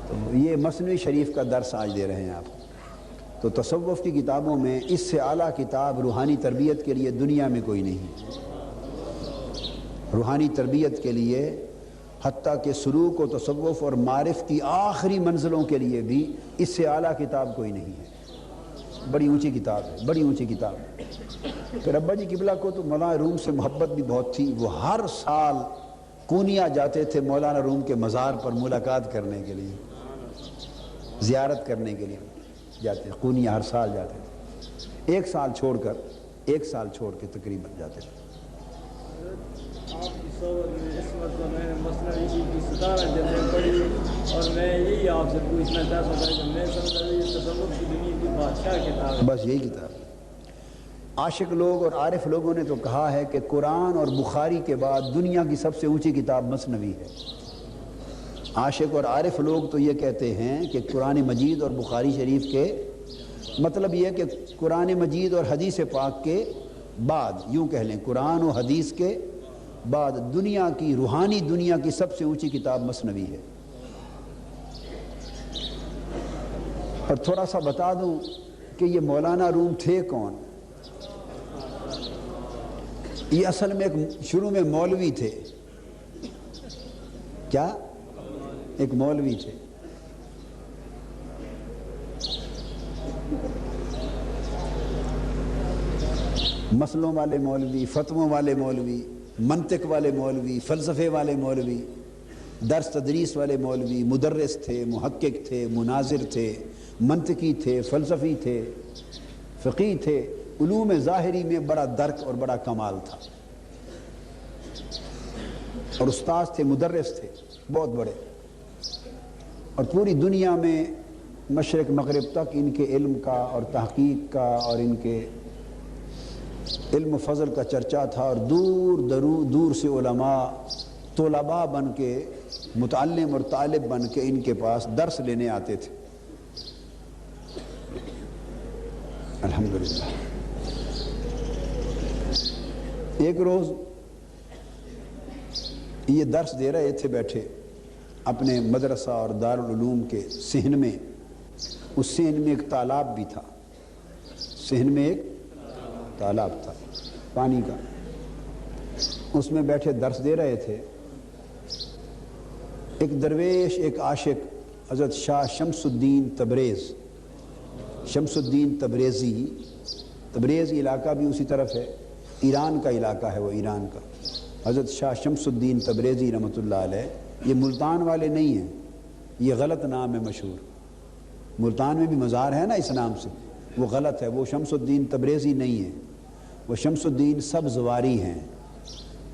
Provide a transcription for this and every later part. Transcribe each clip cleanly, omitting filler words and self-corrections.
تو یہ مثنوی شریف کا درس آج دے رہے ہیں آپ کو۔ تو تصوف کی کتابوں میں اس سے اعلیٰ کتاب روحانی تربیت کے لیے دنیا میں کوئی نہیں۔ روحانی تربیت کے لیے حتیٰ کہ سلوک و تصوف اور معرف کی آخری منزلوں کے لیے بھی اس سے اعلیٰ کتاب کوئی نہیں ہے۔ بڑی اونچی کتاب ہے، بڑی اونچی کتاب ہے۔ پھر ابا جی قبلہ کو تو مولانا روم سے محبت بھی بہت تھی، وہ ہر سال کونیا جاتے تھے مولانا روم کے مزار پر ملاقات کرنے کے لیے، زیارت کرنے کے لیے جاتے تھے، کونیا ہر سال جاتے تھے، ایک سال چھوڑ کے تقریباً جاتے تھے۔ آپ کی صحبت میں اس مطلب میں نے مثنوی کی 17 جلدیں پڑھی، اور میں یہی آپ سے پوچھنا چاہتا تھا کہ میں سمجھا یہ تصوف کی دنیا کی بادشاہ کتاب ہے۔ بس یہی کتاب ہے۔ عاشق لوگ اور عارف لوگوں نے تو کہا ہے کہ قرآن اور بخاری کے بعد دنیا کی سب سے اونچی کتاب مثنوی ہے۔ عاشق اور عارف لوگ تو یہ کہتے ہیں کہ قرآن مجید اور بخاری شریف کے مطلب یہ کہ قرآن مجید اور حدیث پاک کے بعد، یوں کہہ لیں قرآن و حدیث کے بعد دنیا کی روحانی دنیا کی سب سے اونچی کتاب مثنوی ہے۔ اور تھوڑا سا بتا دوں کہ یہ مولانا روم تھے کون؟ یہ اصل میں شروع میں مولوی تھے۔ کیا؟ ایک مولوی تھے۔ مسئلوں والے مولوی، فتووں والے مولوی، منطق والے مولوی، فلسفے والے مولوی، درس تدریس والے مولوی، مدرس تھے، محقق تھے، مناظر تھے، منطقی تھے، فلسفی تھے، فقی تھے، علوم ظاہری میں بڑا درک اور بڑا کمال تھا، اور استاذ تھے، مدرس تھے بہت بڑے، اور پوری دنیا میں مشرق مغرب تک ان کے علم کا اور تحقیق کا اور ان کے علم و فضل کا چرچا تھا، اور دور سے علماء طلباء بن کے، متعلم اور طالب بن کے ان کے پاس درس لینے آتے تھے۔ الحمدللہ۔ ایک روز یہ درس دے رہے تھے بیٹھے اپنے مدرسہ اور دارالعلوم کے صحن میں۔ اس صحن میں ایک تالاب بھی تھا، صحن میں ایک تالاب تھا پانی کا، اس میں بیٹھے درس دے رہے تھے۔ ایک درویش، ایک عاشق حضرت شاہ شمس الدین تبریز، شمس الدین تبریزی، تبریز علاقہ بھی اسی طرف ہے، ایران کا علاقہ ہے وہ، ایران کا۔ حضرت شاہ شمس الدین تبریزی رحمۃ اللہ علیہ، یہ ملتان والے نہیں ہیں، یہ غلط نام ہے مشہور، ملتان میں بھی مزار ہے نا اس نام سے، وہ غلط ہے، وہ شمس الدین تبریزی نہیں ہے، وہ شمس الدین سبزواری ہیں،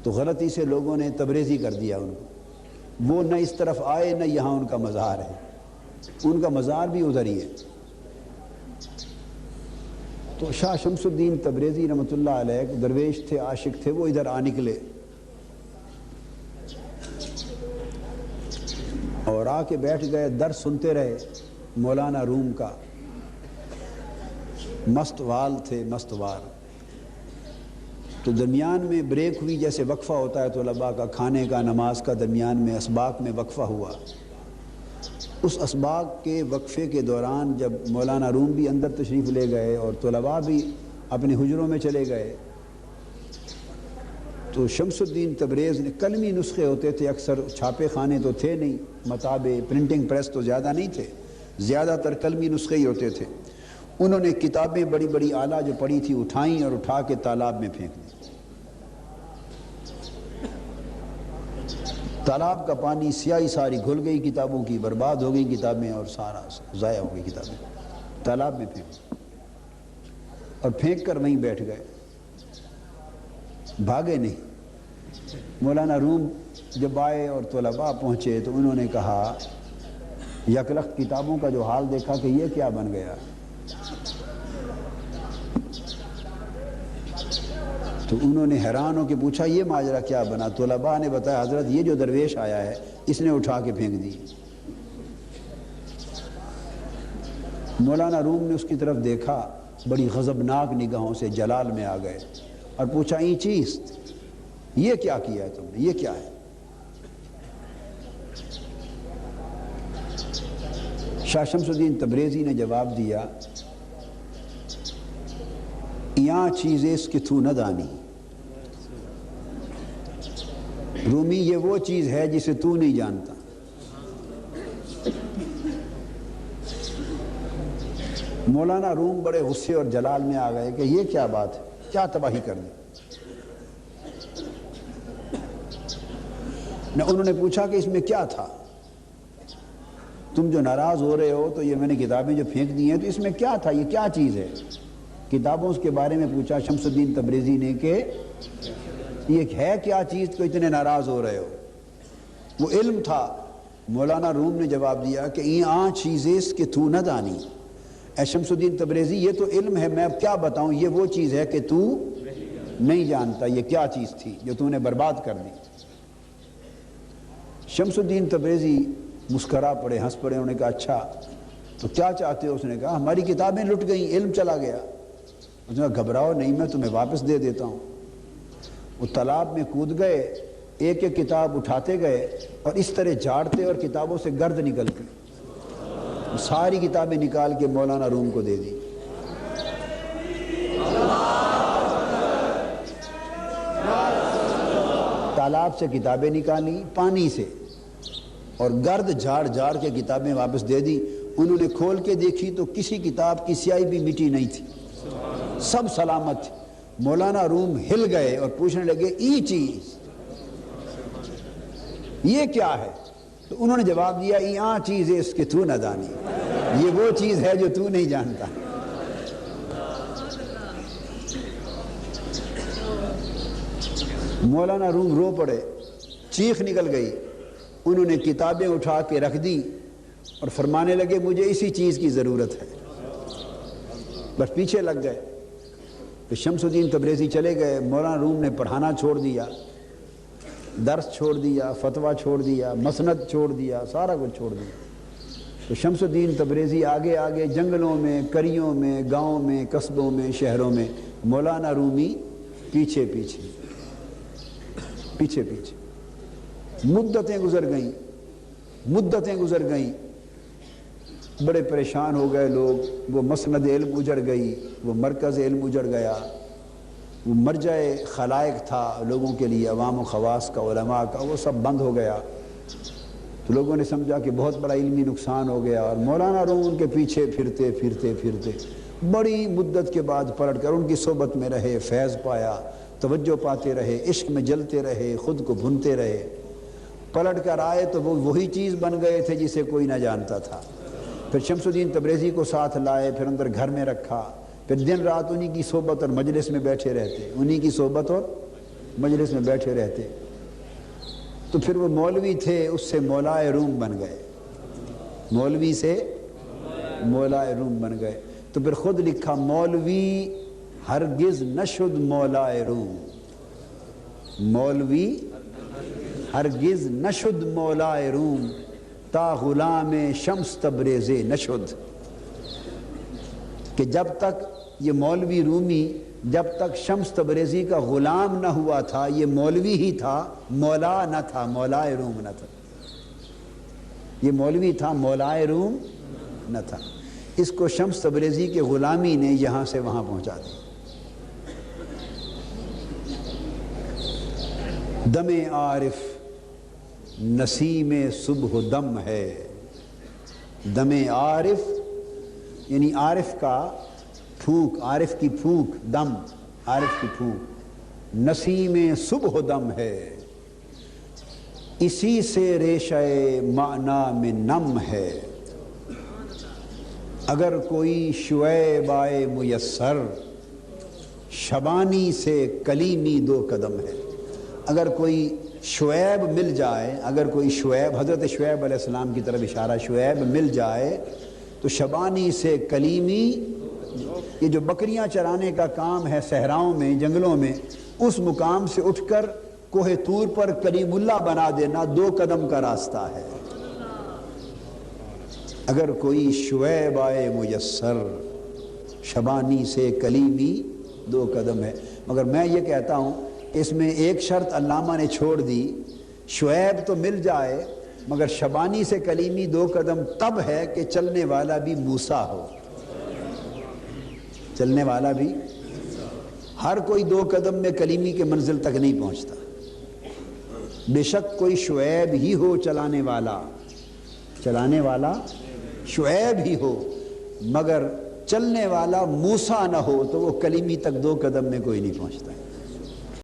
تو غلطی سے لوگوں نے تبریزی کر دیا ان کو، وہ نہ اس طرف آئے نہ یہاں ان کا مزار ہے، ان کا مزار بھی ادھر ہی ہے۔ تو شاہ شمس الدین تبریزی رحمۃ اللہ علیہ درویش تھے، عاشق تھے، وہ ادھر آ نکلے اور آ کے بیٹھ گئے، درس سنتے رہے مولانا روم کا۔ مست وال تھے، مست وال۔ تو درمیان میں بریک ہوئی، جیسے وقفہ ہوتا ہے طلباء کا کھانے کا، نماز کا، درمیان میں اسباق میں وقفہ ہوا۔ اس اسباق کے وقفے کے دوران جب مولانا روم بھی اندر تشریف لے گئے اور طلباء بھی اپنے حجروں میں چلے گئے، تو شمس الدین تبریز نے، کلمی نسخے ہوتے تھے اکثر، چھاپے خانے تو تھے نہیں، مطابع پرنٹنگ پریس تو زیادہ نہیں تھے، زیادہ تر کلمی نسخے ہی ہوتے تھے۔ انہوں نے کتابیں بڑی بڑی اعلیٰ جو پڑھی تھی اٹھائیں اور اٹھا کے تالاب میں پھینک دی۔ تالاب کا پانی سیاہی ساری گھل گئی کتابوں کی، برباد ہو گئی کتابیں، اور سارا ضائع ہو گئی کتابیں، تالاب میں پھینک، اور پھینک کر وہیں بیٹھ گئے، بھاگے نہیں۔ مولانا روم جب آئے اور طلباء پہنچے تو انہوں نے کہا، یکلخت کتابوں کا جو حال دیکھا کہ یہ کیا بن گیا، تو انہوں نے حیران ہو کے پوچھا یہ ماجرا کیا بنا؟ طلباء نے بتایا حضرت یہ جو درویش آیا ہے اس نے اٹھا کے پھینک دی۔ مولانا روم نے اس کی طرف دیکھا، بڑی غضبناک نگاہوں سے جلال میں آ گئے اور پوچھا این چیز یہ کیا کیا ہے تم نے، یہ کیا ہے؟ شاہ شمس الدین تبریزی نے جواب دیا یہاں چیز اس کہ تو نہ دانی، رومی یہ وہ چیز ہے جسے تو نہیں جانتا۔ مولانا روم بڑے غصے اور جلال میں آ گئے کہ یہ کیا بات ہے، کیا تباہی کر دی۔ انہوں نے پوچھا کہ اس میں کیا تھا، تم جو ناراض ہو رہے ہو تو یہ میں نے کتابیں جو پھینک دی ہیں تو اس میں کیا تھا، یہ کیا چیز ہے؟ کتابوں کے بارے میں پوچھا شمس الدین تبریزی نے کہ یہ ہے کیا چیز کو اتنے ناراض ہو رہے ہو؟ وہ علم تھا۔ مولانا روم نے جواب دیا کہ یہ چیز اس کہ تو نہ دانی، اے شمس الدین تبریزی یہ تو علم ہے، میں اب کیا بتاؤں، یہ وہ چیز ہے کہ تو نہیں جانتا، یہ کیا چیز تھی جو تو نے برباد کر دی۔ شمس الدین تبریزی مسکرا پڑے، ہنس پڑے، انہوں نے کہا اچھا تو کیا چاہتے ہو؟ اس نے کہا ہماری کتابیں لٹ گئیں، علم چلا گیا۔ اس نے کہا گھبراؤ نہیں، میں تمہیں واپس دے دیتا ہوں۔ وہ تالاب میں کود گئے، ایک ایک کتاب اٹھاتے گئے اور اس طرح جھاڑتے اور کتابوں سے گرد نکلتی، ساری کتابیں نکال کے مولانا روم کو دے دی۔ تالاب سے کتابیں نکالی پانی سے اور گرد جھاڑ جھاڑ کے کتابیں واپس دے دی۔ انہوں نے کھول کے دیکھی تو کسی کتاب کی سیاہی بھی مٹی نہیں تھی، سب سلامت تھی۔ مولانا روم ہل گئے اور پوچھنے لگے یہ چیز یہ کیا ہے؟ تو انہوں نے جواب دیا یہ چیز ہے اس کے تو نہ دانی، یہ وہ چیز ہے جو تو نہیں جانتا۔ مولانا روم رو پڑے، چیخ نکل گئی۔ انہوں نے کتابیں اٹھا کے رکھ دی اور فرمانے لگے مجھے اسی چیز کی ضرورت ہے، بس پیچھے لگ گئے۔ تو شمس الدین تبریزی چلے گئے، مولانا روم نے پڑھانا چھوڑ دیا، درس چھوڑ دیا، فتویٰ چھوڑ دیا، مسند چھوڑ دیا، سارا کچھ چھوڑ دیا۔ تو شمس الدین تبریزی آگے آگے جنگلوں میں، کریوں میں، گاؤں میں، قصبوں میں، شہروں میں، مولانا رومی پیچھے پیچھے پیچھے پیچھے۔ مدتیں گزر گئیں، مدتیں گزر گئیں، بڑے پریشان ہو گئے لوگ۔ وہ مسند علم اجڑ گئی، وہ مرکز علم اجڑ گیا، وہ مرجع خلائق تھا لوگوں کے لیے، عوام و خواص کا، علماء کا، وہ سب بند ہو گیا۔ تو لوگوں نے سمجھا کہ بہت بڑا علمی نقصان ہو گیا، اور مولانا روم ان کے پیچھے پھرتے پھرتے پھرتے بڑی مدت کے بعد پلٹ کر ان کی صحبت میں رہے، فیض پایا، توجہ پاتے رہے، عشق میں جلتے رہے، خود کو بھنتے رہے۔ پلٹ کر آئے تو وہ وہی چیز بن گئے تھے جسے کوئی نہ جانتا تھا۔ پھر شمس الدین تبریزی کو ساتھ لائے، پھر اندر گھر میں رکھا، پھر دن رات انہی کی صحبت اور مجلس میں بیٹھے رہتے، انہی کی صحبت اور مجلس میں بیٹھے رہتے۔ تو پھر وہ مولوی تھے، اس سے مولائے روم بن گئے، مولوی سے مولائے روم بن گئے۔ تو پھر خود لکھا مولوی ہرگز نشد مولائے روم، مولوی ہرگز نشد مولائے روم، تا غلام شمس تبریز نشد۔ کہ جب تک یہ مولوی رومی جب تک شمس تبریزی کا غلام نہ ہوا تھا، یہ مولوی ہی تھا، مولا نہ تھا، مولائے روم نہ تھا۔ یہ مولوی تھا، مولائے روم نہ تھا۔ اس کو شمس تبریزی کے غلامی نے یہاں سے وہاں پہنچا دیا۔ دم عارف نسیم صبح دم ہے، دم عارف یعنی عارف کا پھونک، عارف کی پھونک، دم عارف کی پھونک، نسیم صبح دم ہے، اسی سے ریشہ معنی میں نم ہے۔ اگر کوئی شعیب آئے میسر، شبانی سے کلیمی دو قدم ہے۔ اگر کوئی شعیب مل جائے، اگر کوئی شعیب، حضرت شعیب علیہ السلام کی طرف اشارہ، شعیب مل جائے تو شبانی سے کلیمی، یہ جو بکریاں چرانے کا کام ہے صحراؤں میں، جنگلوں میں، اس مقام سے اٹھ کر کوہ طور پر کلیم اللہ بنا دینا 2 قدم کا راستہ ہے۔ اگر کوئی شعیب آئے میسر، شبانی سے کلیمی 2 قدم ہے۔ مگر میں یہ کہتا ہوں اس میں ایک شرط علامہ نے چھوڑ دی، شعیب تو مل جائے مگر شبانی سے کلیمی 2 قدم تب ہے کہ چلنے والا بھی موسیٰ ہو، چلنے والا بھی، ہر کوئی 2 قدم میں کلیمی کے منزل تک نہیں پہنچتا، بے شک کوئی شعیب ہی ہو چلانے والا شعیب ہی ہو، مگر چلنے والا موسیٰ نہ ہو تو وہ کلیمی تک 2 قدم میں کوئی نہیں پہنچتا۔